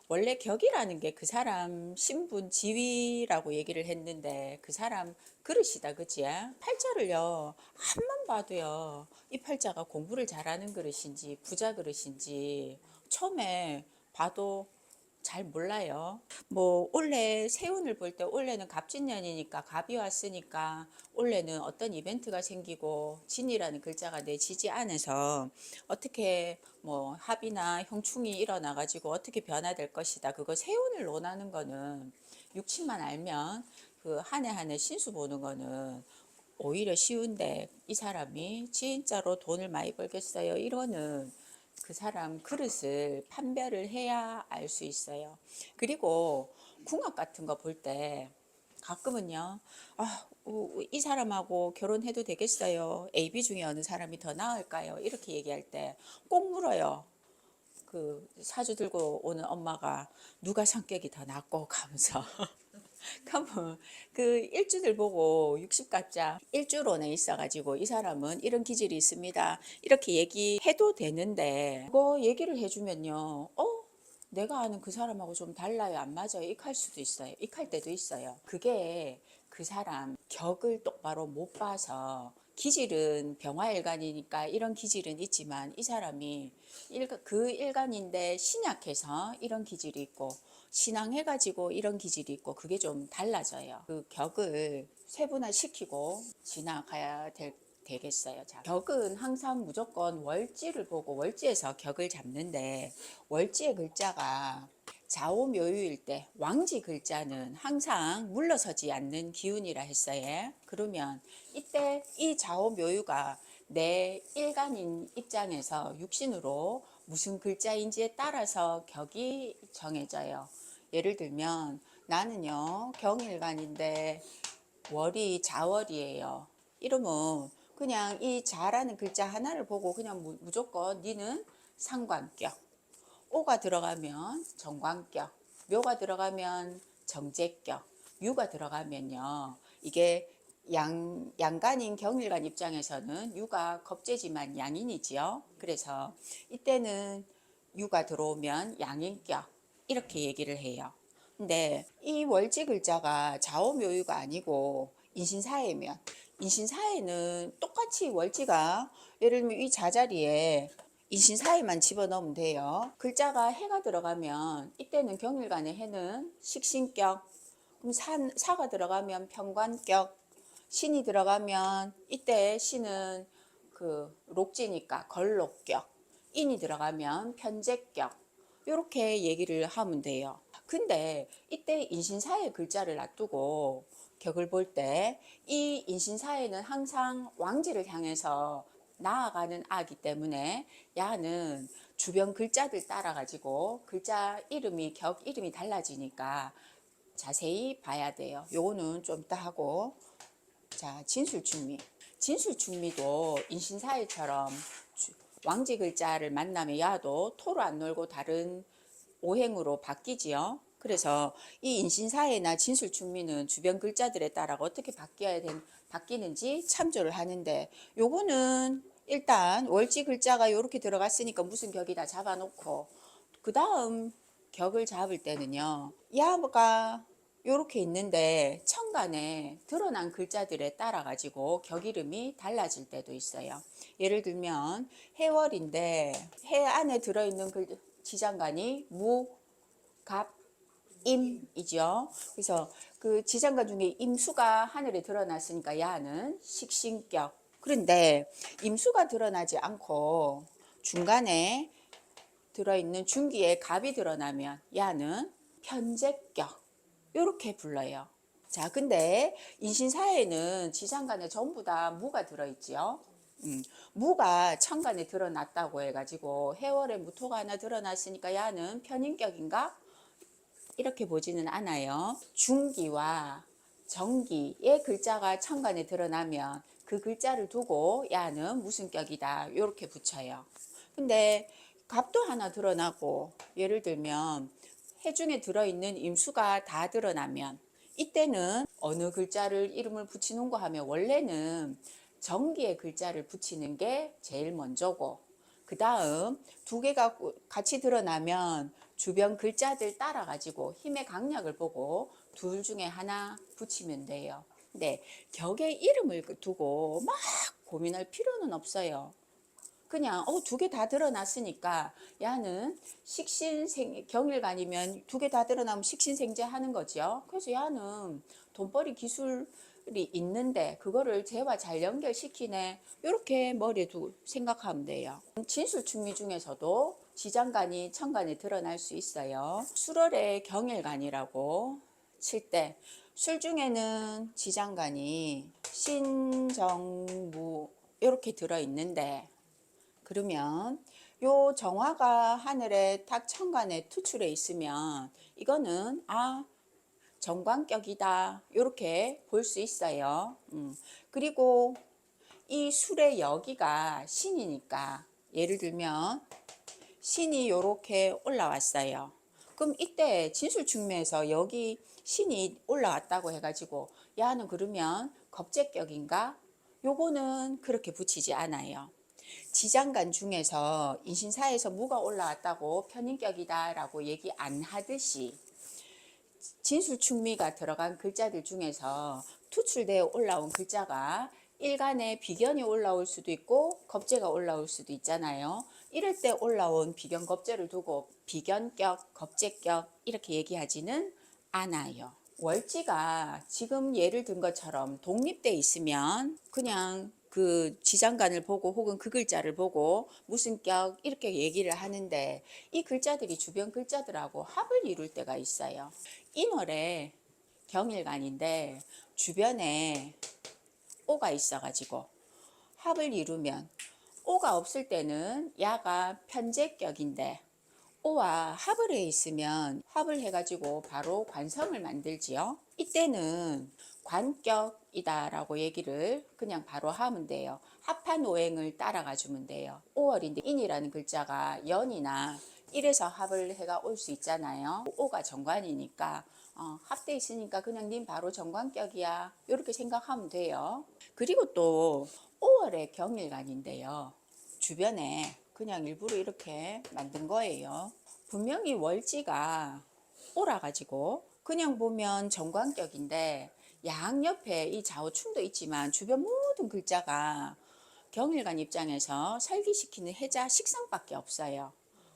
원래 격이라는 게 그 사람 신분 지위라고 얘기를 했는데 그 사람 그릇이다 그지? 팔자를요 한번 봐도요 이 팔자가 공부를 잘하는 그릇인지 부자 그릇인지 처음에 봐도 잘 몰라요. 뭐 올해 세운을 볼 때 올해는 갑진년이니까 갑이 왔으니까 올해는 어떤 이벤트가 생기고 진이라는 글자가 내지지 않아서 어떻게 뭐 합이나 형충이 일어나 가지고 어떻게 변화될 것이다. 그거 세운을 논하는 거는 육친만 알면 그 한 해 한 해 신수 보는 거는 오히려 쉬운데 이 사람이 진짜로 돈을 많이 벌겠어요. 이거는 그 사람 그릇을 판별을 해야 알 수 있어요. 그리고 궁합 같은 거 볼 때 가끔은요, 이 사람하고 결혼해도 되겠어요? AB 중에 어느 사람이 더 나을까요? 이렇게 얘기할 때 꼭 물어요. 그 사주 들고 오는 엄마가 누가 성격이 더 낫고 가면서 그러면 그 일주들 보고 60가짜 일주론에 있어가지고 이 사람은 이런 기질이 있습니다. 이렇게 얘기해도 되는데 그거 얘기를 해주면요. 내가 아는 그 사람하고 좀 달라요. 안 맞아요. 익할 수도 있어요. 익할 때도 있어요. 그게 그 사람 격을 똑바로 못 봐서 기질은 병화일간이니까 이런 기질은 있지만 이 사람이 그 일간인데 신약해서 이런 기질이 있고 신앙해가지고 이런 기질이 있고 그게 좀 달라져요. 그 격을 세분화시키고 지나가야 되겠어요. 자, 격은 항상 무조건 월지를 보고 월지에서 격을 잡는데 월지의 글자가 좌오묘유일 때 왕지 글자는 항상 물러서지 않는 기운이라 했어요. 그러면 이때 이 좌오묘유가 내 일간인 입장에서 육신으로 무슨 글자인지에 따라서 격이 정해져요. 예를 들면 나는요 경일간인데 월이 자월이에요. 이러면 그냥 이 자라는 글자 하나를 보고 그냥 무조건 니는 상관격, 오가 들어가면 정관격, 묘가 들어가면 정제격, 유가 들어가면요. 이게 양간인 경일간 입장에서는 유가 겁재지만 양인이지요. 그래서 이때는 유가 들어오면 양인격 이렇게 얘기를 해요. 근데 이 월지 글자가 좌오묘유가 아니고 인신사회면 인신사회는 똑같이 월지가 예를 들면 이 자자리에 인신사회만 집어넣으면 돼요. 글자가 해가 들어가면 이때는 경일간의 해는 식신격, 그럼 사가 들어가면 편관격, 신이 들어가면 이때 신은 그 록지니까 걸록격, 인이 들어가면 편제격 이렇게 얘기를 하면 돼요. 근데 이때 인신사의 글자를 놔두고 격을 볼 때 이 인신사에는 항상 왕지를 향해서 나아가는 아기 때문에 야는 주변 글자들 따라 가지고 글자 이름이 격 이름이 달라지니까 자세히 봐야 돼요. 요거는 좀 이따 하고. 자, 진술충미. 진술충미도 인신사회처럼 왕지 글자를 만나면 야도 토로 안 놀고 다른 오행으로 바뀌지요. 그래서 이 인신사회나 진술충미는 주변 글자들에 따라 어떻게 바뀌는지 참조를 하는데 요거는 일단 월지 글자가 이렇게 들어갔으니까 무슨 격이다 잡아놓고 그 다음 격을 잡을 때는요. 야가 요렇게 있는데 천간에 드러난 글자들에 따라 가지고 격 이름이 달라질 때도 있어요. 예를 들면 해월인데 해 안에 들어있는 지장간이 무, 갑, 임이죠. 그래서 그 지장간 중에 임수가 하늘에 드러났으니까 야는 식신격. 그런데 임수가 드러나지 않고 중간에 들어있는 중기에 갑이 드러나면 야는 편제격. 이렇게 불러요. 자, 근데 인신사에는 지장간에 전부 다 무가 들어있지요. 무가 천간에 드러났다고 해가지고 해월에 무토가 하나 드러났으니까 야는 편인격인가? 이렇게 보지는 않아요. 중기와 정기의 글자가 천간에 드러나면 그 글자를 두고 야는 무슨 격이다 이렇게 붙여요. 근데 갑도 하나 드러나고 예를 들면 해중에 들어있는 임수가 다 드러나면 이때는 어느 글자를 이름을 붙이는가 하면 원래는 정기의 글자를 붙이는 게 제일 먼저고 그 다음 두 개가 같이 드러나면 주변 글자들 따라 가지고 힘의 강약을 보고 둘 중에 하나 붙이면 돼요. 근데 격의 이름을 두고 막 고민할 필요는 없어요. 그냥 두 개 다 드러났으니까 야는 식신생 경일간이면 두 개 다 드러나면 식신생재 하는 거죠. 그래서 야는 돈벌이 기술이 있는데 그거를 재와 잘 연결시키네. 이렇게 머리에 두고 생각하면 돼요. 진술충미 중에서도 지장간이 천간에 드러날 수 있어요. 술월의 경일간이라고 칠 때 술 중에는 지장간이 신정무 이렇게 들어있는데 그러면 요 정화가 하늘에 탁 천간에 투출해 있으면 이거는 정관격이다 이렇게 볼 수 있어요. 그리고 이 술의 여기가 신이니까 예를 들면 신이 이렇게 올라왔어요. 그럼 이때 진술충매에서 여기 신이 올라왔다고 해가지고 야는 그러면 겁재격인가? 요거는 그렇게 붙이지 않아요. 지장간 중에서 인신사에서 무가 올라왔다고 편인격이다 라고 얘기 안 하듯이 진술충미가 들어간 글자들 중에서 투출되어 올라온 글자가 일간에 비견이 올라올 수도 있고 겁재가 올라올 수도 있잖아요. 이럴 때 올라온 비견 겁재를 두고 비견격, 겁재격 이렇게 얘기하지는 않아요. 월지가 지금 예를 든 것처럼 독립돼 있으면 그냥 그 지장간을 보고 혹은 그 글자를 보고 무슨 격 이렇게 얘기를 하는데 이 글자들이 주변 글자들하고 합을 이룰 때가 있어요. 인월에 경일간인데 주변에 오가 있어가지고 합을 이루면 오가 없을 때는 야가 편재격인데 오와 합을 해 있으면 합을 해가지고 바로 관성을 만들지요. 이때는 관격이다 라고 얘기를 그냥 바로 하면 돼요. 합한 오행을 따라가 주면 돼요. 5월인데 인이라는 글자가 연이나 일에서 합을 해가 올 수 있잖아요. 오가 정관이니까 합돼 있으니까 그냥 님 바로 정관격이야 이렇게 생각하면 돼요. 그리고 또 5월의 경일간인데요. 주변에 그냥 일부러 이렇게 만든 거예요. 분명히 월지가 오라가지고 그냥 보면 정관격인데 양옆에 이 좌우충도 있지만 주변 모든 글자가 경일간 입장에서 설기시키는 해자 식상밖에 없어요.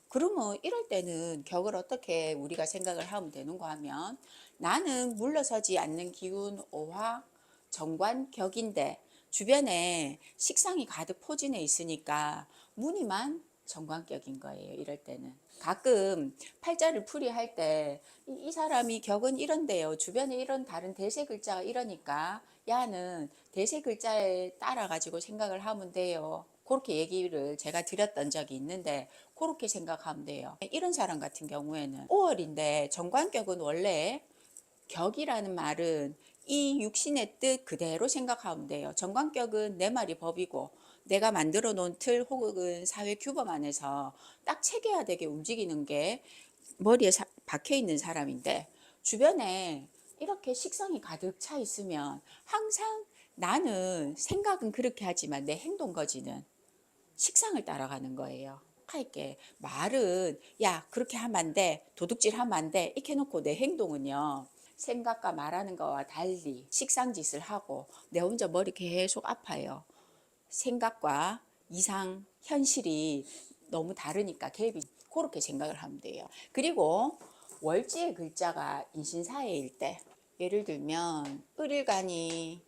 그러면 이럴 때는 격을 어떻게 우리가 생각을 하면 되는가 하면 나는 물러서지 않는 기운 오화 정관격인데 주변에 식상이 가득 포진해 있으니까 무늬만 정관격인 거예요. 이럴 때는 가끔 팔자를 풀이할 때 이 사람이 격은 이런데요. 주변에 이런 다른 대세 글자가 이러니까 야는 대세 글자에 따라 가지고 생각을 하면 돼요. 그렇게 얘기를 제가 드렸던 적이 있는데 그렇게 생각하면 돼요. 이런 사람 같은 경우에는 5월인데 정관격은 원래 격이라는 말은 이 육신의 뜻 그대로 생각하면 돼요. 정관격은 내 말이 법이고 내가 만들어 놓은 틀 혹은 사회 규범 안에서 딱 체계화되게 움직이는 게 머리에 박혀 있는 사람인데 주변에 이렇게 식성이 가득 차 있으면 항상 나는 생각은 그렇게 하지만 내 행동 거지는 식상을 따라가는 거예요. 할게 말은 야 그렇게 하면 안 돼, 도둑질 하면 안 돼 이렇게 해놓고 내 행동은요 생각과 말하는 거와 달리 식상짓을 하고 내 혼자 머리 계속 아파요. 생각과 이상 현실이 너무 다르니까 갭이 그렇게 생각을 하면 돼요. 그리고 월지의 글자가 인신사회일 때 예를 들면 을일간이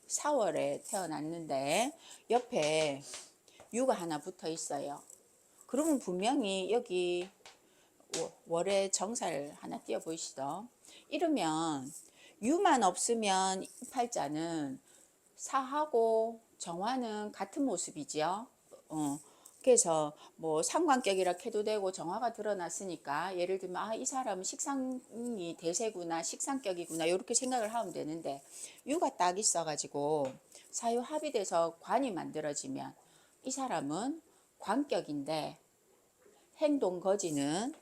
4월에 태어났는데 옆에 유가 하나 붙어 있어요. 그러면 분명히 여기 월에 정사를 하나 띄어 보이시죠? 이러면 유만 없으면 이 팔자는 사하고 정화는 같은 모습이지요. 그래서 뭐 상관격이라 해도 되고 정화가 드러났으니까 예를 들면 이 사람은 식상이 대세구나 식상격이구나 이렇게 생각을 하면 되는데 유가 딱 있어가지고 사유 합의돼서 관이 만들어지면 이 사람은 관격인데 행동 거지는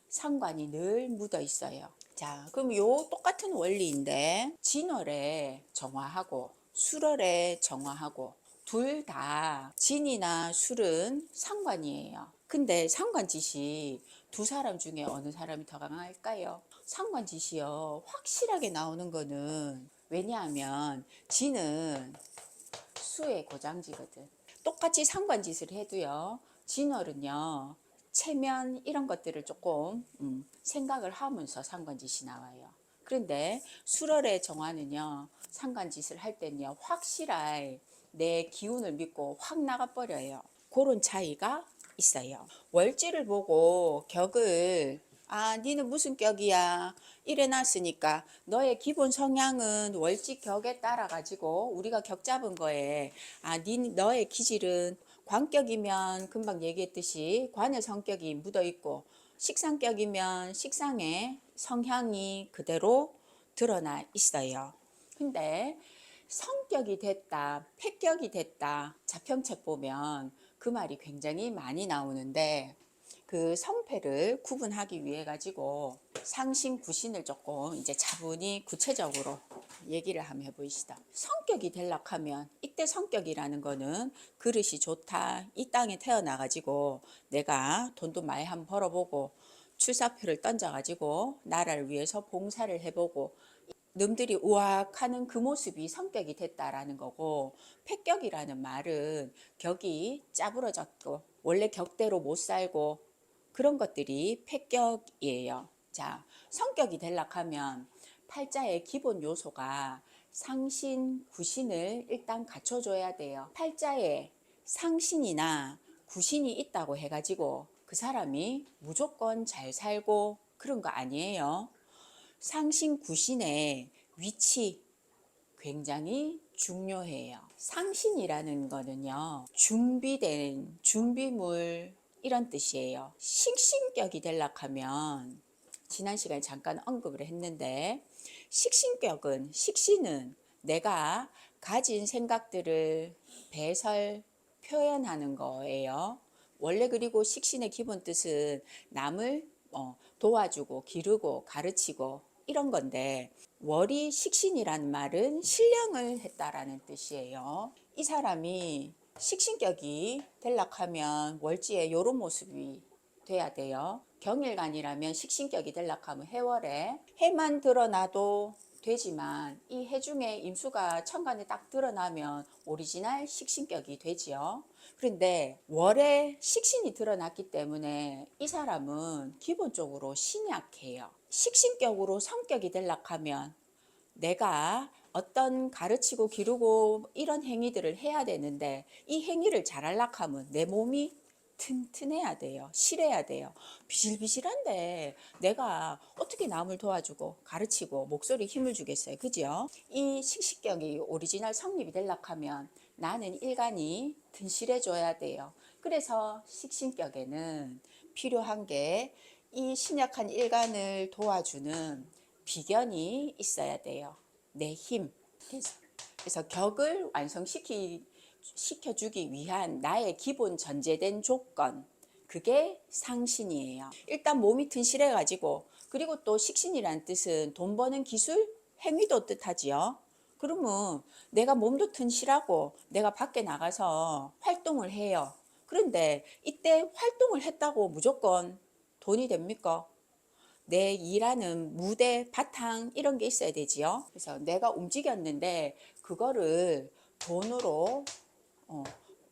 상관이 늘 묻어 있어요. 자, 그럼 요 똑같은 원리인데 진월에 정화하고 술월에 정화하고 둘 다 진이나 술은 상관이에요. 근데 상관짓이 두 사람 중에 어느 사람이 더 강할까요? 상관짓이요. 확실하게 나오는 거는 왜냐하면 지는 수의 고장지거든. 똑같이 상관짓을 해도요. 진월은요. 체면 이런 것들을 조금 생각을 하면서 상관짓이 나와요. 그런데 술월의 정화는요. 상관짓을 할 때는요. 확실하게 내 기운을 믿고 확 나가버려요. 그런 차이가 있어요. 월지를 보고 격을 니는 무슨 격이야 이래 놨으니까 너의 기본 성향은 월지 격에 따라 가지고 우리가 격 잡은 거에 너의 기질은 관격이면 금방 얘기했듯이 관의 성격이 묻어 있고 식상격이면 식상의 성향이 그대로 드러나 있어요. 근데 성격이 됐다, 패격이 됐다, 자평책 보면 그 말이 굉장히 많이 나오는데 그 성패를 구분하기 위해 가지고 상신 구신을 조금 이제 차분히 구체적으로 얘기를 한번 해보시다. 성격이 될락하면 이때 성격이라는 거는 그릇이 좋다. 이 땅에 태어나 가지고 내가 돈도 많이 한번 벌어보고 출사표를 던져 가지고 나라를 위해서 봉사를 해보고 놈들이 우악하는 그 모습이 성격이 됐다라는 거고, 패격이라는 말은 격이 짜부러졌고 원래 격대로 못 살고 그런 것들이 패격이에요. 자, 성격이 될락하면 팔자의 기본 요소가 상신, 구신을 일단 갖춰줘야 돼요. 팔자에 상신이나 구신이 있다고 해가지고 그 사람이 무조건 잘 살고 그런 거 아니에요. 상신, 구신의 위치 굉장히 중요해요. 상신이라는 거는요, 준비된 준비물 이런 뜻이에요. 식신격이 될락하면 지난 시간에 잠깐 언급을 했는데 식신은 내가 가진 생각들을 배설 표현하는 거예요. 원래 그리고 식신의 기본 뜻은 남을 도와주고 기르고 가르치고 이런 건데 월이 식신이란 말은 신령을 했다라는 뜻이에요. 이 사람이 식신격이 될락하면 월지에 이런 모습이 돼야 돼요. 경일간이라면 식신격이 될락하면 해월에 해만 드러나도 되지만 이 해 중에 임수가 천간에 딱 드러나면 오리지널 식신격이 되지요. 그런데 월에 식신이 드러났기 때문에 이 사람은 기본적으로 신이 약해요. 식신격으로 성격이 될락하면 내가 어떤 가르치고 기르고 이런 행위들을 해야 되는데 이 행위를 잘하려고 하면 내 몸이 튼튼해야 돼요. 실해야 돼요. 비실비실한데 내가 어떻게 남을 도와주고 가르치고 목소리 힘을 주겠어요. 그죠? 이 식신격이 오리지널 성립이 되려고 하면 나는 일간이 튼실해져야 돼요. 그래서 식신격에는 필요한 게 이 신약한 일간을 도와주는 비견이 있어야 돼요. 내 힘. 그래서 격을 시켜주기 위한 나의 기본 전제된 조건, 그게 상신이에요. 일단 몸이 튼실해 가지고, 그리고 또 식신이란 뜻은 돈 버는 기술, 행위도 뜻하지요. 그러면 내가 몸도 튼실하고 내가 밖에 나가서 활동을 해요. 그런데 이때 활동을 했다고 무조건 돈이 됩니까? 내 일하는 무대, 바탕 이런 게 있어야 되지요. 그래서 내가 움직였는데 그거를 돈으로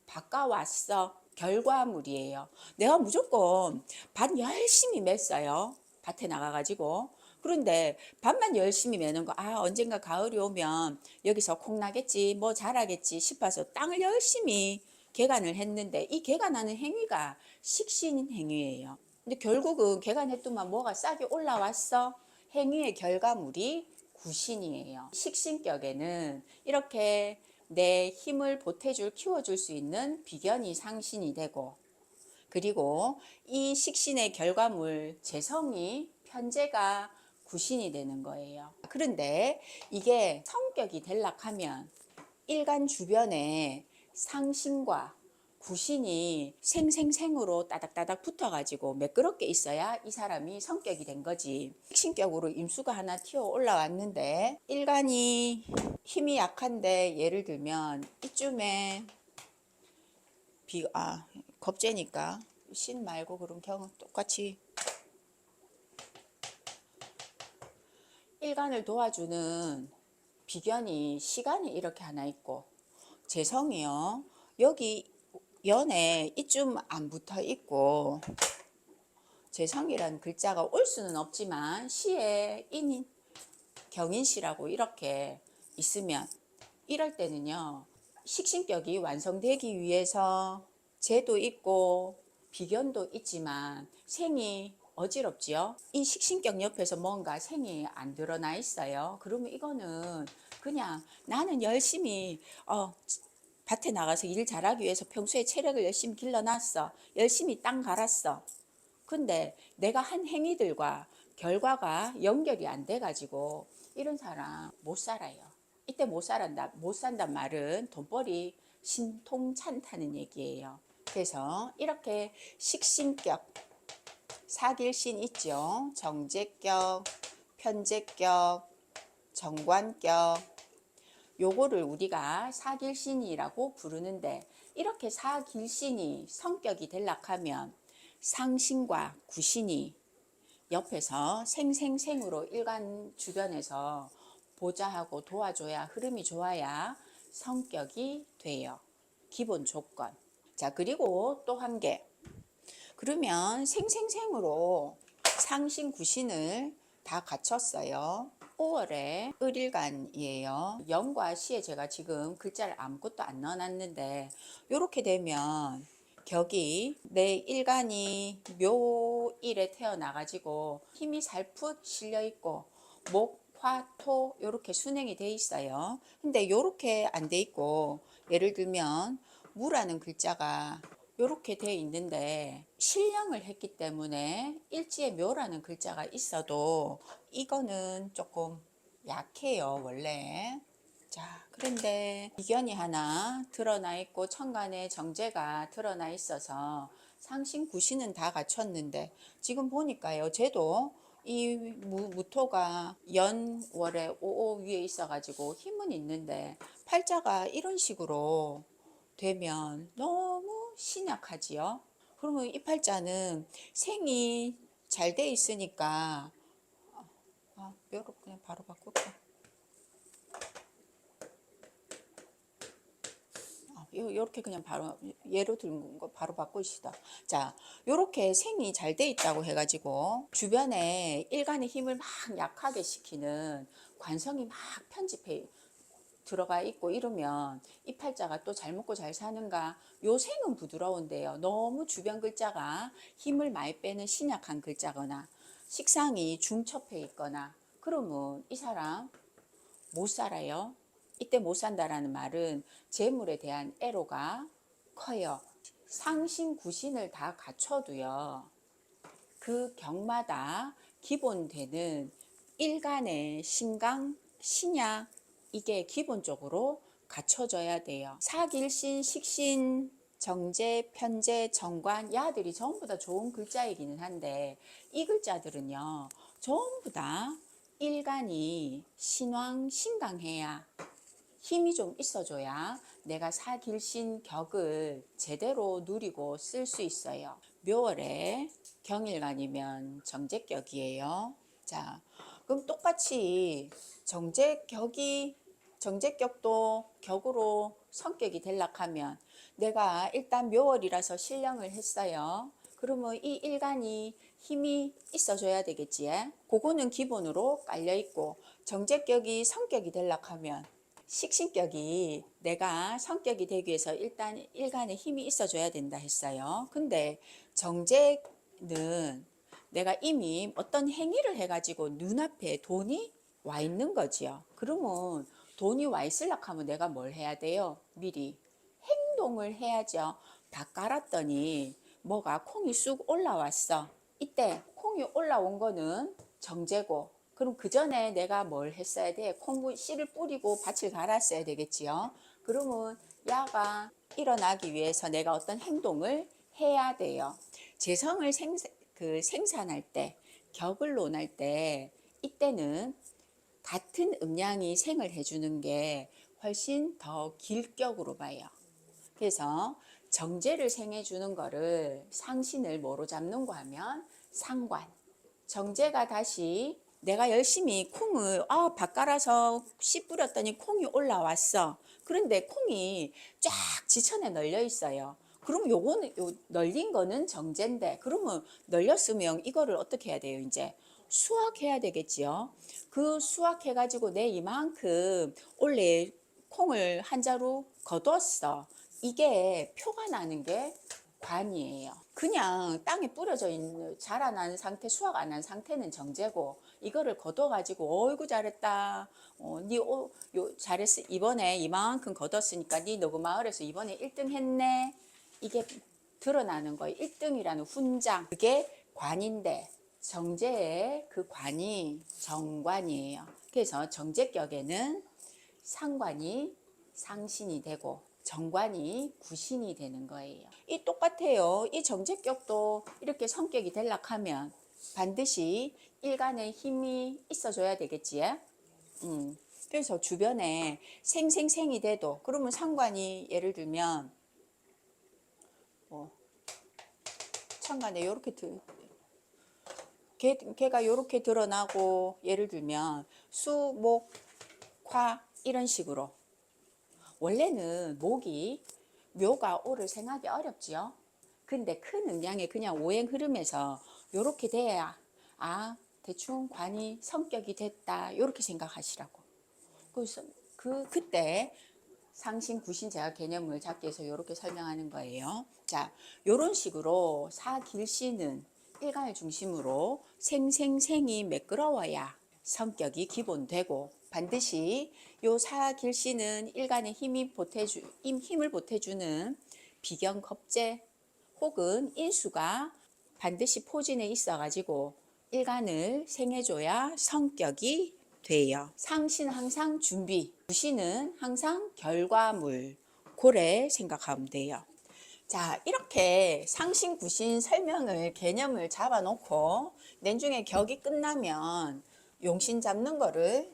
바꿔왔어. 결과물이에요. 내가 무조건 밭 열심히 맸어요. 밭에 나가가지고. 그런데 밭만 열심히 매는 거, 언젠가 가을이 오면 여기서 콩 나겠지, 뭐 자라겠지 싶어서 땅을 열심히 개간을 했는데 이 개간하는 행위가 식신 행위예요. 근데 결국은 개간했더만 뭐가 싹이 올라왔어. 행위의 결과물이 구신이에요. 식신격에는 이렇게 내 힘을 보태줄, 키워줄 수 있는 비견이 상신이 되고, 그리고 이 식신의 결과물 재성이 편재가 구신이 되는 거예요. 그런데 이게 성격이 될락하면 일간 주변에 상신과 구신이 생생생으로 따닥따닥 붙어가지고 매끄럽게 있어야 이 사람이 성격이 된 거지. 식신격으로 임수가 하나 튀어 올라왔는데 일간이 힘이 약한데 예를 들면 이쯤에 겁재니까 신 말고 그런 경우 똑같이 일간을 도와주는 비견이 시간이 이렇게 하나 있고 재성이요. 여기 연에 이쯤 안 붙어 있고 재성이라는 글자가 올 수는 없지만 시에 인인 경인시라고 이렇게 있으면 이럴 때는요. 식신격이 완성되기 위해서 재도 있고 비견도 있지만 생이 어지럽지요. 이 식신격 옆에서 뭔가 생이 안 드러나 있어요. 그러면 이거는 그냥 나는 열심히 밭에 나가서 일 잘하기 위해서 평소에 체력을 열심히 길러놨어. 열심히 땅 갈았어. 근데 내가 한 행위들과 결과가 연결이 안 돼가지고 이런 사람 못 살아요. 이때 못 산단 말은 돈벌이 신통찮다는 얘기예요. 그래서 이렇게 식신격, 사길신 있죠. 정제격, 편제격, 정관격, 요거를 우리가 사길신이라고 부르는데 이렇게 사길신이 성격이 될락하면 상신과 구신이 옆에서 생생생으로 일간 주변에서 보좌하고 도와줘야 흐름이 좋아야 성격이 돼요. 기본 조건. 자, 그리고 또 한 개. 그러면 생생생으로 상신 구신을 다 갖췄어요. 5월에 을일간이에요. 영과 시에 제가 지금 글자를 아무것도 안 넣어놨는데 이렇게 되면 격이 내 일간이 묘일에 태어나가지고 힘이 살풋 실려있고 목, 화, 토 이렇게 순행이 돼 있어요. 근데 이렇게 안 돼 있고 예를 들면 무라는 글자가 이렇게 돼 있는데 실령을 했기 때문에 일지에 묘라는 글자가 있어도 이거는 조금 약해요 원래. 자, 그런데 비견이 하나 드러나 있고 천간에 정제가 드러나 있어서 상신 구신은 다 갖췄는데 지금 보니까요 쟤도 이 무토가 연월에 오오 위에 있어 가지고 힘은 있는데 팔자가 이런 식으로 되면 너무 신약하지요. 그러면 이 팔자는 생이 잘 돼 있으니까 뼈로 그냥 바로 바꿀까? 요렇게 그냥 바로 예로 든 거 바로 바꾸시다. 자, 요렇게 생이 잘 돼 있다고 해가지고 주변에 일간의 힘을 막 약하게 시키는 관성이 막 편집해 들어가 있고 이러면 이 팔자가 또 잘 먹고 잘 사는가? 요 생은 부드러운데요. 너무 주변 글자가 힘을 많이 빼는 신약한 글자거나 식상이 중첩해 있거나 그러면 이 사람 못 살아요. 이때 못 산다라는 말은 재물에 대한 애로가 커요. 상신 구신을 다 갖춰도요. 그 격마다 기본되는 일간의 신강, 신약 이게 기본적으로 갖춰져야 돼요. 사길신, 식신, 정제, 편제, 정관 야들이 전부 다 좋은 글자이기는 한데 이 글자들은요. 전부 다 일간이 신왕, 신강해야 힘이 좀 있어줘야 내가 사길신 격을 제대로 누리고 쓸 수 있어요. 묘월에 경일간이면 정제격이에요. 자, 그럼 똑같이 정제격도 격으로 성격이 될락하면 내가 일단 묘월이라서 신령을 했어요. 그러면 이 일간이 힘이 있어줘야 되겠지. 그거는 기본으로 깔려 있고 정제격이 성격이 될락하면 식신격이 내가 성격이 되기 위해서 일단 일간에 힘이 있어줘야 된다 했어요. 근데 정제는 내가 이미 어떤 행위를 해가지고 눈앞에 돈이 와 있는 거지요. 그러면 돈이 와 있으려고 하면 내가 뭘 해야 돼요? 미리 행동을 해야죠. 밥 갈았더니 뭐가 콩이 쑥 올라왔어. 이때 콩이 올라온 거는 정제고 그럼 그 전에 내가 뭘 했어야 돼? 콩 씨를 뿌리고 밭을 갈았어야 되겠지요. 그러면 야가 일어나기 위해서 내가 어떤 행동을 해야 돼요. 재성을 생산할 때, 격을 논할 때 이때는 같은 음양이 생을 해주는 게 훨씬 더 길격으로 봐요. 그래서 정제를 생해주는 거를 상신을 뭐로 잡는가 하면 상관. 정제가 다시 내가 열심히 콩을 밭 갈아서 씨 뿌렸더니 콩이 올라왔어. 그런데 콩이 쫙 지천에 널려 있어요. 그럼 요거는 널린 거는 정제인데, 그러면 널렸으면 이거를 어떻게 해야 돼요? 이제 수확해야 되겠지요. 그 수확해 가지고 내 이만큼 원래 콩을 한 자루 거뒀어. 이게 표가 나는 게 관이에요. 그냥 땅에 뿌려져 있는 자라난 상태, 수확 안 한 상태는 정제고, 이거를 걷어가지고 어이구 잘했다. 잘했어. 이번에 이만큼 걷었으니까 니 너그 마을에서 이번에 1등 했네. 이게 드러나는 거예요. 1등이라는 훈장. 그게 관인데, 정제의 그 관이 정관이에요. 그래서 정제격에는 상관이 상신이 되고 정관이 구신이 되는 거예요. 이 똑같아요. 이 정제격도 이렇게 성격이 되려면 반드시 일간에 힘이 있어줘야 되겠지. 그래서 주변에 생생생이 돼도, 그러면 상관이 예를 들면 뭐 천간에 이렇게 걔가 이렇게 드러나고, 예를 들면 수, 목, 화 이런 식으로. 원래는 목이 묘가 오를 생하기 어렵지요. 근데 큰 음양에 그냥 오행 흐름에서 요렇게 돼야 대충 관이 성격이 됐다 요렇게 생각하시라고. 그래서 그때 상신 구신 제가 개념을 잡기 위해서 요렇게 설명하는 거예요. 자, 요런 식으로 사길시는 일간을 중심으로 생생생이 매끄러워야 성격이 기본되고, 반드시 요 사길시는 일간에 힘을 보태주는 비견겁재 혹은 인수가 반드시 포진해 있어 가지고 일간을 생해줘야 성격이 돼요. 상신 항상 준비, 구신은 항상 결과물, 고래 생각하면 돼요. 자, 이렇게 상신 구신 설명을 개념을 잡아 놓고 내중에 격이 끝나면 용신 잡는 거를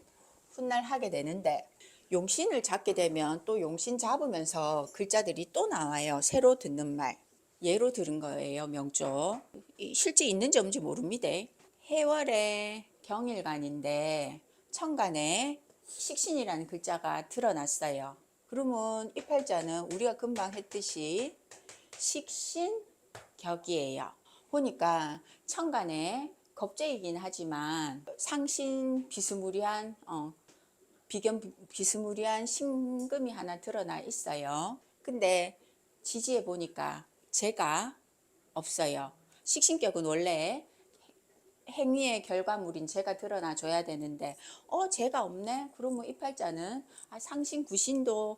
훗날 하게 되는데, 용신을 잡게 되면 또 용신 잡으면서 글자들이 또 나와요. 새로 듣는 말. 예로 들은 거예요. 명조. 실제 있는지 없는지 모릅니다. 해월의 경일간인데 천간에 식신이라는 글자가 드러났어요. 그러면 이 팔자는 우리가 금방 했듯이 식신격이에요. 보니까 천간에 겁재이긴 하지만 상신 비스무리한 비견 비스무리한 신금이 하나 드러나 있어요. 근데 지지해 보니까 재가 없어요. 식신격은 원래 행위의 결과물인 재가 드러나 줘야 되는데 재가 없네. 그러면 이 팔자는 상신 구신도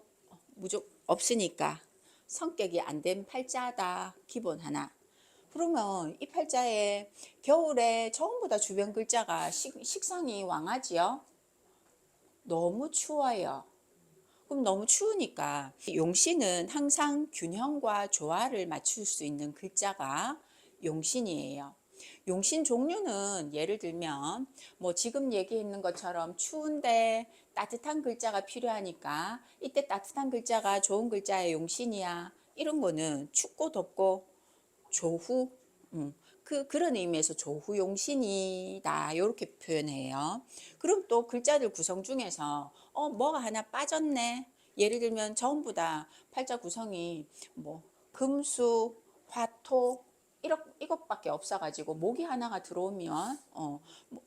무조건 없으니까 성격이 안 된 팔자다. 기본 하나. 그러면 이 팔자에 겨울에 전부 다 주변 글자가 식상이 왕하지요. 너무 추워요. 그럼 너무 추우니까 용신은 항상 균형과 조화를 맞출 수 있는 글자가 용신이에요. 용신 종류는 예를 들면 뭐 지금 얘기했는 것처럼 추운데 따뜻한 글자가 필요하니까 이때 따뜻한 글자가 좋은 글자의 용신이야. 이런 거는 춥고 덥고 조후, 그런 의미에서 조후용신이다 이렇게 표현해요. 그럼 또 글자들 구성 중에서 뭐가 하나 빠졌네. 예를 들면 전부 다 팔자 구성이 뭐 금수, 화토 이것밖에 없어가지고 목이 하나가 들어오면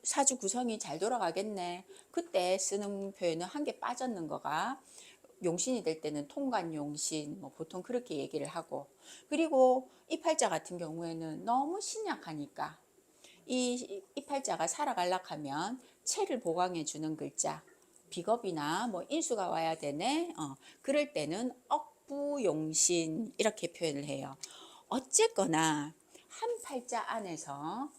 사주 구성이 잘 돌아가겠네. 그때 쓰는 표현은 한 개 빠졌는 거가 용신이 될 때는 통관용신, 뭐 보통 그렇게 얘기를 하고, 그리고 이 팔자 같은 경우에는 너무 신약하니까 이 팔자가 살아가려고 하면 체를 보강해 주는 글자, 비겁이나 뭐 인수가 와야 되네. 그럴 때는 억부용신 이렇게 표현을 해요. 어쨌거나 한 팔자 안에서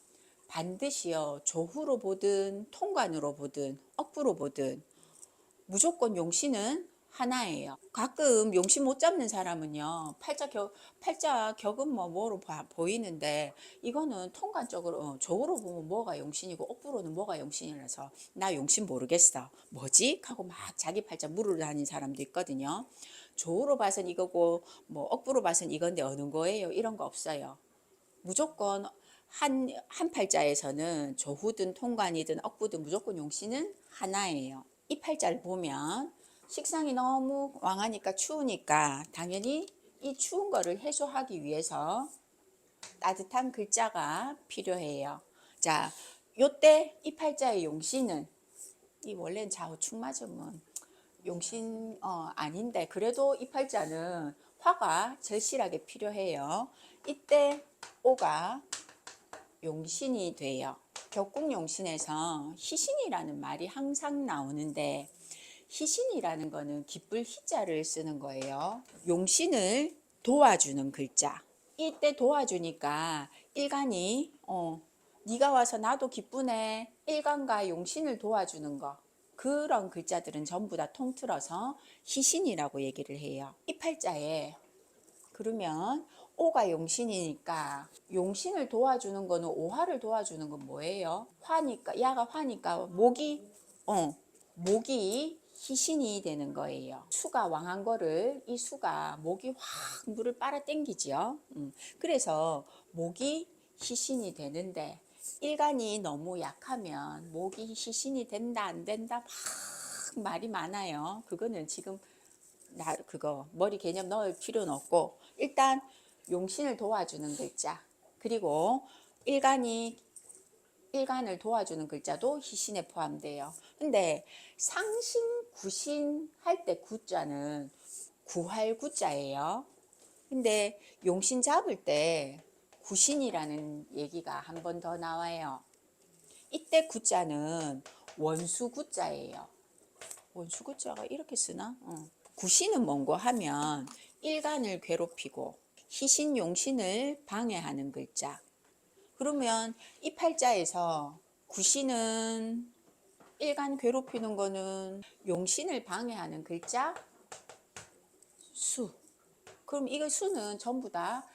반드시요 조후로 보든 통관으로 보든 억부로 보든 무조건 용신은 하나예요. 가끔 용신 못 잡는 사람은요, 팔자 격은 뭐로 보이는데, 이거는 통관적으로, 적으로 보면 뭐가 용신이고, 억부로는 뭐가 용신이라서, 나 용신 모르겠어. 뭐지? 하고 막 자기 팔자 물으러 다니는 사람도 있거든요. 조로 봐선 이거고, 뭐, 억부로 봐선 이건데 어느 거예요? 이런 거 없어요. 무조건 한 팔자에서는 조후든 통관이든 억부든 무조건 용신은 하나예요. 이 팔자를 보면 식상이 너무 왕하니까 추우니까 당연히 이 추운 거를 해소하기 위해서 따뜻한 글자가 필요해요. 자, 요때 이 팔자의 용신은 이 원래는 좌우축 맞으면 용신 아닌데 그래도 이 팔자는 화가 절실하게 필요해요. 이때 오가 용신이 돼요. 격국용신에서 희신이라는 말이 항상 나오는데 희신이라는 거는 기쁠 희자를 쓰는 거예요. 용신을 도와주는 글자. 이때 도와주니까 일간이 네가 와서 나도 기쁘네. 일간과 용신을 도와주는 거. 그런 글자들은 전부 다 통틀어서 희신이라고 얘기를 해요. 이 팔자에 그러면 오가 용신이니까 용신을 도와주는 거는 오화를 도와주는 건 뭐예요? 화니까 야가 화니까 목이 희신이 되는 거예요. 수가 왕한 거를 이 수가 목이 확 물을 빨아 당기지요. 그래서 목이 희신이 되는데 일간이 너무 약하면 목이 희신이 된다 안 된다 막 말이 많아요. 그거는 지금 그거 머리 개념 넣을 필요는 없고 일단 용신을 도와주는 글자 그리고 일간을 도와주는 글자도 희신에 포함돼요. 근데 상신 구신 할 때 구자는 구할 구자예요. 근데 용신 잡을 때 구신이라는 얘기가 한 번 더 나와요. 이때 구자는 원수 구자예요. 원수 구자가 이렇게 쓰나? 구신은 뭔고 하면 일간을 괴롭히고 희신 용신을 방해하는 글자. 그러면 이 팔자에서 구신은 일간 괴롭히는 거는 용신을 방해하는 글자 수. 그럼 이거 수는 전부 다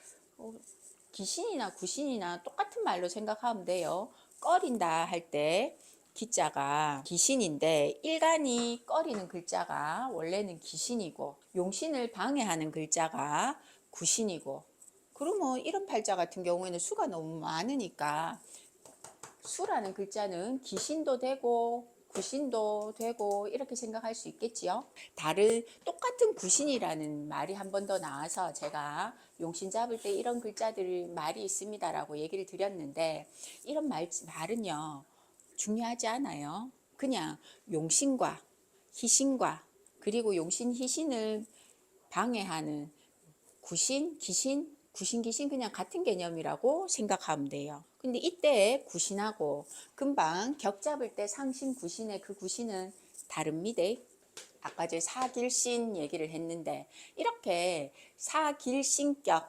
기신이나 구신이나 똑같은 말로 생각하면 돼요. 꺼린다 할 때 기자가 기신인데 일간이 꺼리는 글자가 원래는 기신이고 용신을 방해하는 글자가 구신이고 그러면 이런 팔자 같은 경우에는 수가 너무 많으니까 수라는 글자는 기신도 되고 구신도 되고 이렇게 생각할 수 있겠지요. 똑같은 구신이라는 말이 한 번 더 나와서 제가 용신 잡을 때 이런 글자들 말이 있습니다라고 얘기를 드렸는데 이런 말은요 중요하지 않아요. 그냥 용신과 희신과 그리고 용신 희신을 방해하는 구신, 기신, 구신, 기신 그냥 같은 개념이라고 생각하면 돼요. 근데 이때 구신하고 금방 격 잡을 때 상신, 구신의 그 구신은 다릅니다. 아까 제 사길신 얘기를 했는데 이렇게 사길신격은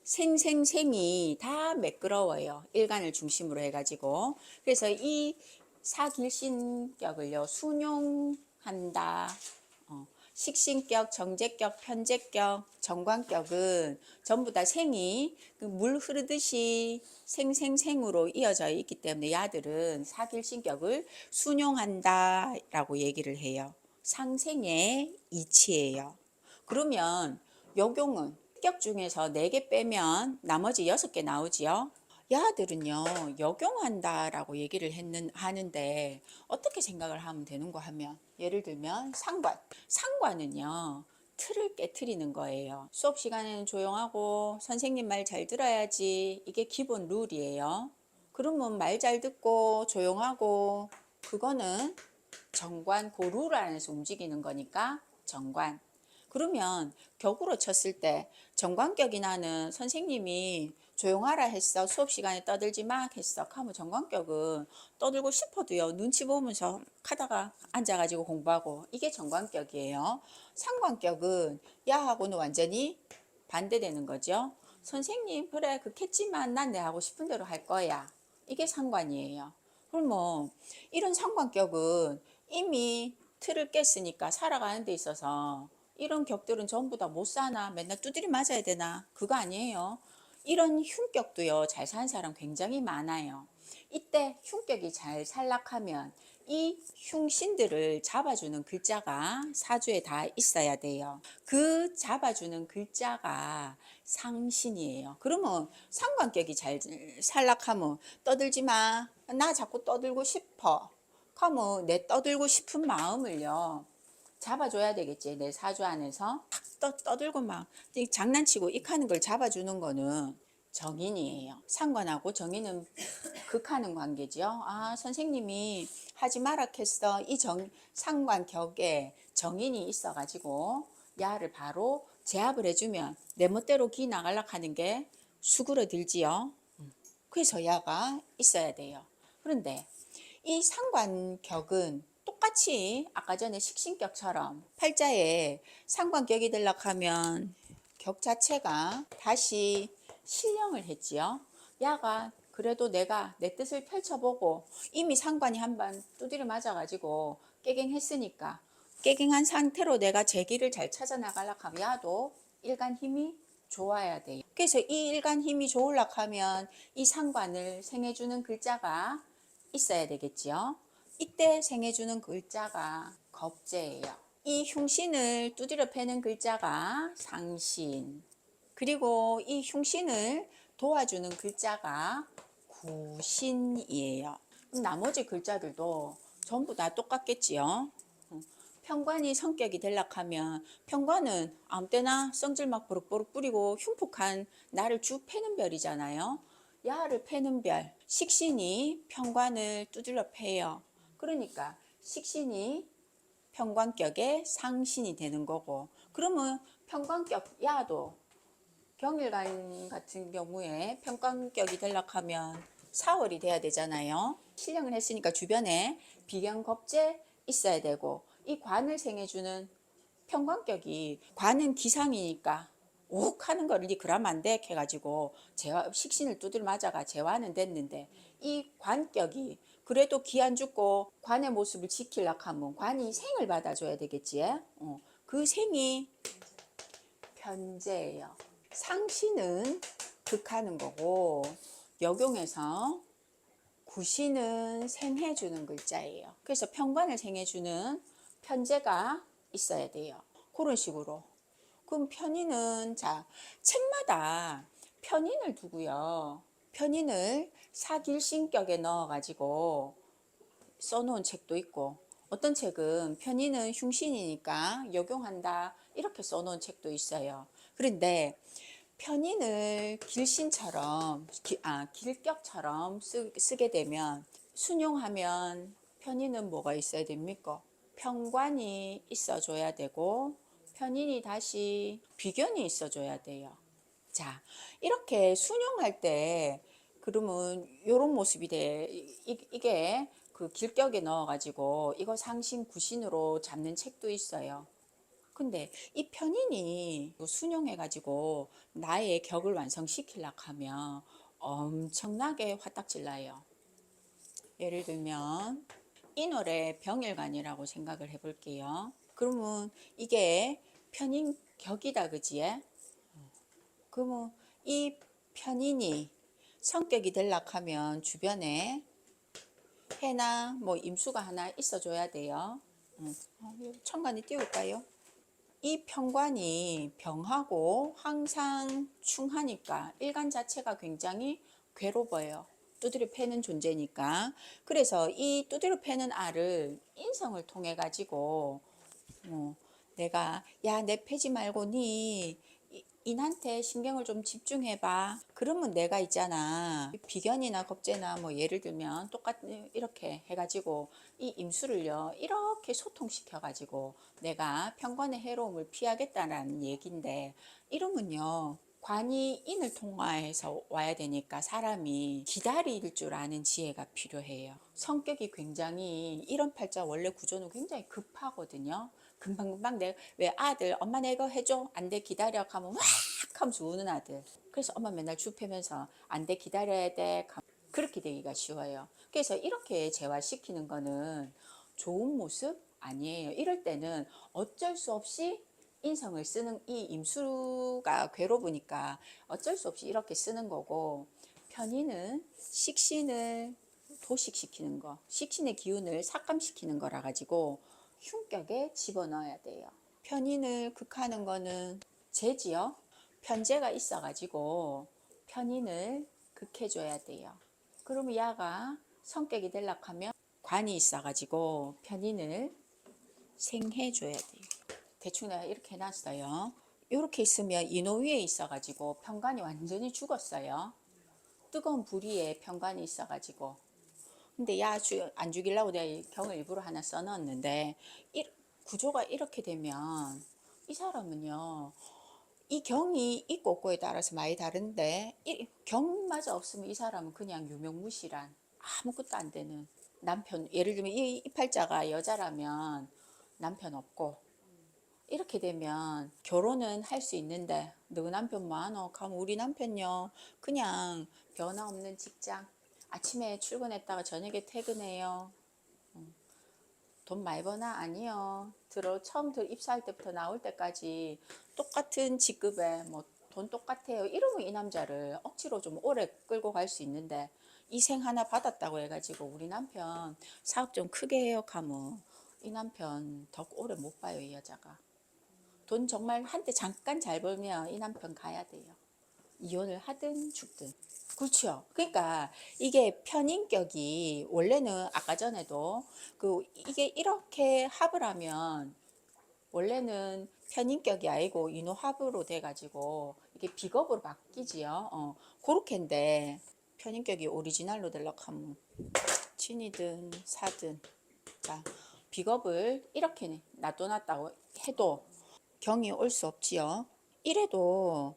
생생생이 다 매끄러워요. 일간을 중심으로 해가지고 그래서 이 사길신격을요 순용한다. 식신격, 정제격, 편제격, 정관격은 전부 다 생이 물 흐르듯이 생생생으로 이어져 있기 때문에 야들은 사길신격을 순용한다 라고 얘기를 해요. 상생의 이치예요. 그러면 역용은 격 중에서 4개 빼면 나머지 6개 나오지요. 야들은요 역용한다라고 얘기를 하는데 어떻게 생각을 하면 되는가 하면 예를 들면 상관은요 틀을 깨트리는 거예요. 수업 시간에는 조용하고 선생님 말 잘 들어야지 이게 기본 룰이에요. 그러면 말 잘 듣고 조용하고 그거는 정관 그 룰 안에서 움직이는 거니까 정관. 그러면 격으로 쳤을 때 정관격이 나는 선생님이 조용하라 했어. 수업 시간에 떠들지 마 했어. 하면 정관격은 떠들고 싶어도요. 눈치 보면서 하다가 앉아가지고 공부하고 이게 정관격이에요. 상관격은 야하고는 완전히 반대되는 거죠. 선생님 그래 그렇겠지만 난 내 하고 싶은 대로 할 거야. 이게 상관이에요. 그럼 뭐 이런 상관격은 이미 틀을 깼으니까 살아가는 데 있어서 이런 격들은 전부 다 못 사나 맨날 두드리 맞아야 되나 그거 아니에요. 이런 흉격도요 잘 사는 사람 굉장히 많아요. 이때 흉격이 잘 살락하면 이 흉신들을 잡아주는 글자가 사주에 다 있어야 돼요. 그 잡아주는 글자가 상신이에요. 그러면 상관격이 잘 살락하면 떠들지 마. 나 자꾸 떠들고 싶어. 그러면 내 떠들고 싶은 마음을요. 잡아줘야 되겠지. 내 사주 안에서 떠들고 막 장난치고 익하는 걸 잡아주는 거는 정인이에요. 상관하고 정인은 극하는 관계죠. 아, 선생님이 하지 마라 했어. 이 상관 격에 정인이 있어가지고 야를 바로 제압을 해주면 내 멋대로 기 나가려고 하는 게 수그러들지요. 그래서 야가 있어야 돼요. 그런데 이 상관격은 똑같이 아까 전에 식신격처럼 팔자에 상관격이 들락 하면 격 자체가 다시 실령을 했지요. 야가 그래도 내가 내 뜻을 펼쳐보고 이미 상관이 한 번 두드려 맞아가지고 깨갱했으니까 깨갱한 상태로 내가 제 길을 잘 찾아 나가려고 하면 야도 일간 힘이 좋아야 돼요. 그래서 이 일간 힘이 좋으려고 하면 이 상관을 생해주는 글자가 있어야 되겠지요. 이때 생해주는 글자가 겁재예요. 이 흉신을 두드려 패는 글자가 상신. 그리고 이 흉신을 도와주는 글자가 구신이에요. 나머지 글자들도 전부 다 똑같겠지요. 편관이 성격이 될락하면 편관은 아무 때나 성질 막 버럭버럭 뿌리고 흉폭한 나를 쭉 패는 별이잖아요. 야를 패는 별, 식신이 편관을 두들려 패요. 그러니까 식신이 편관격의 상신이 되는 거고, 그러면 편관격 야도 경일간 같은 경우에 편관격이 될락하면 4월이 돼야 되잖아요. 실령을 했으니까 주변에 비견겁재 있어야 되고, 이 관을 생해주는 편관격이 관은 기상이니까 욱 하는 거를 니 그러면 안 돼 해가지고 재화 식신을 두들 맞아가 재화는 됐는데, 이 관격이 그래도 기 안 죽고 관의 모습을 지키려고 하면 관이 생을 받아줘야 되겠지. 그 생이 편재예요. 상신은 극하는 거고 역용해서 구신은 생해주는 글자예요. 그래서 편관을 생해주는 편재가 있어야 돼요. 그런 식으로. 그럼 편인은 자 책마다 편인을 두고요. 편인을 사길신격에 넣어가지고 써놓은 책도 있고, 어떤 책은 편인은 흉신이니까 역용한다 이렇게 써놓은 책도 있어요. 그런데 편인을 길신처럼 길격처럼 쓰게 되면 순용하면 편인은 뭐가 있어야 됩니까? 편관이 있어줘야 되고 편인이 다시 비견이 있어줘야 돼요. 자, 이렇게 순용할 때 그러면 요런 모습이 돼. 이게 그 길격에 넣어가지고 이거 상신 구신으로 잡는 책도 있어요. 근데 이 편인이 순용해가지고 나의 격을 완성시키려고 하면 엄청나게 화딱질 나요. 예를 들면 인월의 병일간이라고 생각을 해볼게요. 그러면 이게 편인 격이다, 그지? 그러면 이 편인이 성격이 될락 하면 주변에 해나 뭐 임수가 하나 있어줘야 돼요. 천간이 띄울까요? 이 편관이 병하고 항상 충하니까 일간 자체가 굉장히 괴로워요. 두드려 패는 존재니까. 그래서 이 두드려 패는 알을 인성을 통해 가지고 내가 야, 내 패지 말고 니 인한테 신경을 좀 집중해봐. 그러면 내가 있잖아. 비견이나 겁재나 뭐 예를 들면 똑같이 이렇게 해가지고 이 임수를요 이렇게 소통시켜가지고 내가 편관의 해로움을 피하겠다라는 얘기인데, 이러면요 관이 인을 통화해서 와야 되니까 사람이 기다릴 줄 아는 지혜가 필요해요. 성격이 굉장히 이런 팔자 원래 구조는 굉장히 급하거든요. 금방금방 내가 왜 아들 엄마 내가 해줘 안 돼 기다려 하면 막 하면서 우는 아들. 그래서 엄마 맨날 줍하면서 안 돼 기다려야 돼 그렇게 되기가 쉬워요. 그래서 이렇게 재활시키는 거는 좋은 모습 아니에요. 이럴 때는 어쩔 수 없이 인성을 쓰는, 이 임수가 괴로우니까 어쩔 수 없이 이렇게 쓰는 거고, 편인은 식신을 도식시키는 거, 식신의 기운을 삭감시키는 거라 가지고 흉격에 집어넣어야 돼요. 편인을 극하는 거는 재지요. 편재가 있어 가지고 편인을 극해줘야 돼요. 그러면 야가 성격이 되려고 하면 관이 있어 가지고 편인을 생해줘야 돼요. 대충 내가 이렇게 해놨어요. 이렇게 있으면 인호 위에 있어 가지고 편관이 완전히 죽었어요. 뜨거운 불 위에 편관이 있어 가지고. 근데 안 죽이려고 내가 이 경을 일부러 하나 써놨는데 구조가 이렇게 되면 이 사람은요, 이 경이 있고 없고에 따라서 많이 다른데 이 경마저 없으면 이 사람은 그냥 유명무실한 아무것도 안 되는 남편, 예를 들면 이 팔자가 여자라면 남편 없고, 이렇게 되면 결혼은 할 수 있는데 너 남편 많어? 가면 우리 남편요 그냥 변화 없는 직장, 아침에 출근했다가 저녁에 퇴근해요. 돈 많이 버나? 아니요. 처음 입사할 때부터 나올 때까지 똑같은 직급에 뭐 돈 똑같아요. 이러면 이 남자를 억지로 좀 오래 끌고 갈 수 있는데, 이 생 하나 받았다고 해가지고 우리 남편 사업 좀 크게 해요 하면 이 남편 더 오래 못 봐요. 이 여자가 돈 정말 한때 잠깐 잘 벌면 이 남편 가야 돼요. 이혼을 하든 죽든. 그렇죠. 그러니까 이게 편인격이 원래는 아까 전에도 이게 이렇게 합을 하면 원래는 편인격이 아니고 인호합으로 돼가지고 이게 비겁으로 바뀌지요. 그렇게인데 편인격이 오리지널로 되려고 하면 친이든 사든, 자, 비겁을 이렇게 놔둬놨다고 해도 경이 올 수 없지요. 이래도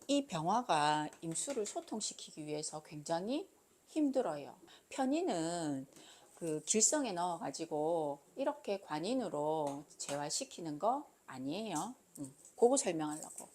이 병화가 임수를 소통시키기 위해서 굉장히 힘들어요. 편인은 그 길성에 넣어 가지고 이렇게 관인으로 재활시키는 거 아니에요. 그거 설명하려고.